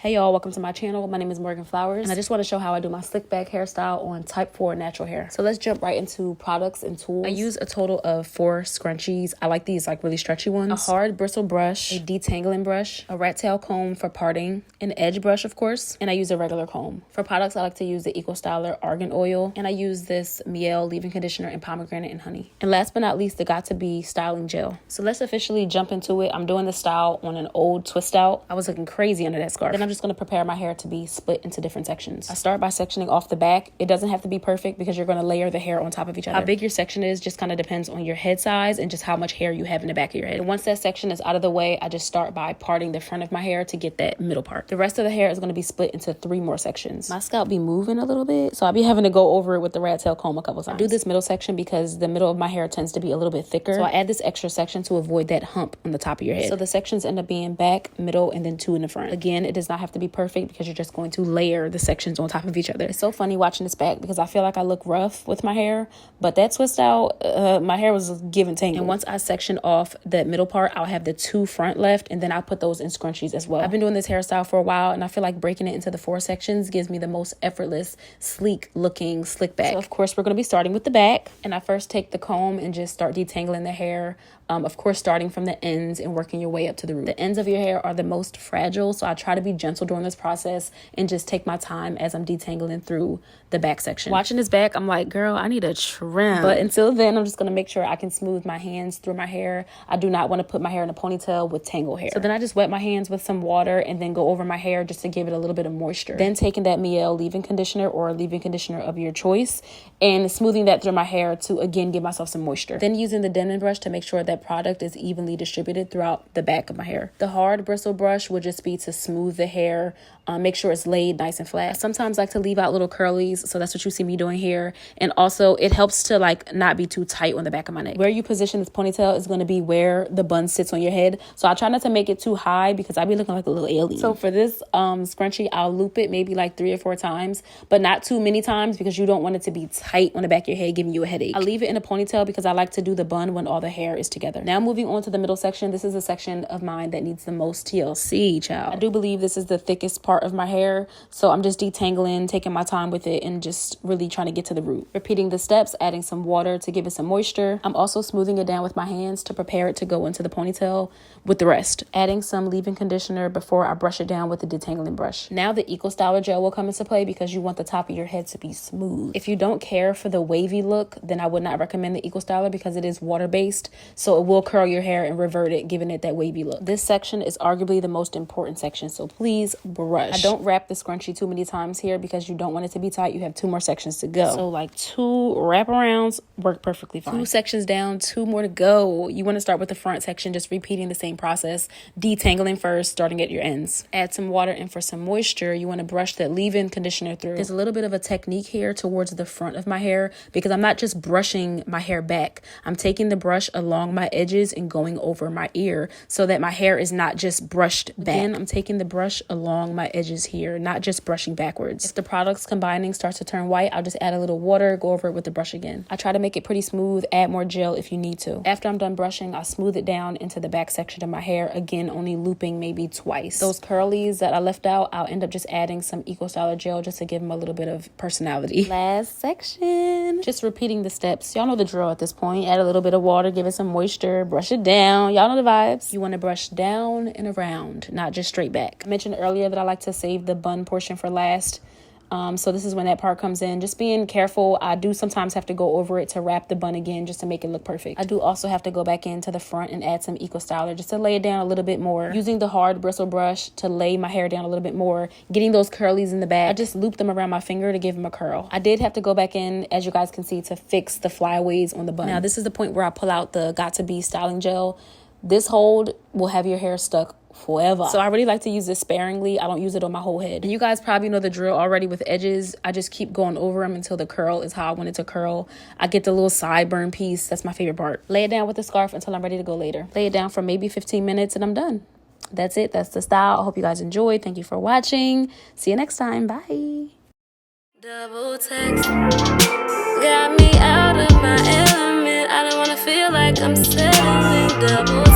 Hey y'all, welcome to my channel. My name is Morgan Flowers and I just want to show how I do my slick back hairstyle on type 4 natural hair. So let's jump right into products and tools. I use a total of 4 scrunchies. I like these like really stretchy ones. A hard bristle brush, a detangling brush, a Rattail comb for parting, an edge brush of course, and I use a regular comb. For products I like to use the Eco Styler Argan oil, and I use this Mielle leave-in conditioner in pomegranate and honey. And last but not least, the Got To Be styling gel. So let's officially jump into it. I'm doing the style on an old twist out. I was looking crazy under that scarf. Then I'm just going to prepare my hair to be split into different sections. I start by sectioning off the back. It doesn't have to be perfect because you're going to layer the hair on top of each other. How big your section is just kind of depends on your head size and just how much hair you have in the back of your head. And once that section is out of the way, I just start by parting the front of my hair to get that middle part. The rest of the hair is going to be split into 3 more sections. My scalp be moving a little bit, so I'll be having to go over it with the Rattail comb a couple times. I do this middle section because the middle of my hair tends to be a little bit thicker, so I add this extra section to avoid that hump on the top of your head. So the sections end up being back, middle, and then 2 in the front. Again, it does not have to be perfect because you're just going to layer the sections on top of each other. It's so funny watching this back because I feel like I look rough with my hair, but that twist out, my hair was give and tangle. And once I section off that middle part, I'll have the 2 front left, and then I'll put those in scrunchies as well. I've been doing this hairstyle for a while, and I feel like breaking it into the 4 sections gives me the most effortless, sleek looking slick back. So of course, we're going to be starting with the back, and I first take the comb and just start detangling the hair. Of course, starting from the ends and working your way up to the root. The ends of your hair are the most fragile, so I try to be gentle during this process and just take my time as I'm detangling through the back section. Watching this back, I'm like, girl, I need a trim. But until then, I'm just going to make sure I can smooth my hands through my hair. I do not want to put my hair in a ponytail with tangle hair. So then I just wet my hands with some water and then go over my hair just to give it a little bit of moisture. Then taking that Mielle leave-in conditioner or leave-in conditioner of your choice and smoothing that through my hair to, again, give myself some moisture. Then using the Denman brush to make sure that product is evenly distributed throughout the back of my hair. The hard bristle brush would just be to smooth the hair, make sure it's laid nice and flat. I sometimes like to leave out little curlies, so that's what you see me doing here. And also it helps to like not be too tight on the back of my neck. Where you position this ponytail is going to be where the bun sits on your head, so I try not to make it too high because I be looking like a little alien. So for this scrunchie, I'll loop it maybe like 3 or 4 times, but not too many times because you don't want it to be tight on the back of your head giving you a headache. I leave it in a ponytail because I like to do the bun when all the hair is together. Now moving on to the middle section, this is a section of mine that needs the most TLC, child. I do believe this is the thickest part of my hair, so I'm just detangling, taking my time with it, and just really trying to get to the root. Repeating the steps, adding some water to give it some moisture. I'm also smoothing it down with my hands to prepare it to go into the ponytail with the rest. Adding some leave-in conditioner before I brush it down with the detangling brush. Now the Eco Styler gel will come into play because you want the top of your head to be smooth. If you don't care for the wavy look, then I would not recommend the Eco Styler because it is water-based, so it will curl your hair and revert it, giving it that wavy look. This section is arguably the most important section, so please brush. I don't wrap the scrunchie too many times here because you don't want it to be tight. You have 2 more sections to go. So like 2 wraparounds work perfectly fine. 2 sections down, 2 more to go. You want to start with the front section, just repeating the same process, detangling first, starting at your ends. Add some water in for some moisture. You want to brush that leave-in conditioner through. There's a little bit of a technique here towards the front of my hair because I'm not just brushing my hair back. I'm taking the brush along my edges and going over my ear so that my hair is not just brushed back. Again, I'm taking the brush along my edges here, not just brushing backwards. If the products combining starts to turn white, I'll just add a little water, go over it with the brush again. I try to make it pretty smooth, add more gel if you need to. After I'm done brushing, I'll smooth it down into the back section of my hair, again, only looping maybe twice. Those curlies that I left out, I'll end up just adding some Eco Styler gel just to give them a little bit of personality. Last section. Just repeating the steps. Y'all know the drill at this point. Add a little bit of water, give it some moisture, brush it down. Y'all know the vibes. You want to brush down and around, not just straight back. I mentioned earlier that I like to save the bun portion for last. So this is when that part comes in. Just being careful. I do sometimes have to go over it to wrap the bun again just to make it look perfect. I do also have to go back into the front and add some Eco Styler just to lay it down a little bit more. Using the hard bristle brush to lay my hair down a little bit more. Getting those curlies in the back. I just loop them around my finger to give them a curl. I did have to go back in, as you guys can see, to fix the flyaways on the bun. Now this is the point where I pull out the Got To Be styling gel. This hold will have your hair stuck forever. So I really like to use this sparingly. I don't use it on my whole head. And you guys probably know the drill already with edges. I just keep going over them until the curl is how I want it to curl. I get the little sideburn piece. That's my favorite part. Lay it down with the scarf until I'm ready to go later. Lay it down for maybe 15 minutes and I'm done. That's it. That's the style. I hope you guys enjoyed. Thank you for watching. See you next time. Bye. Double text got me out of my element. I don't want to feel like I'm settling. Double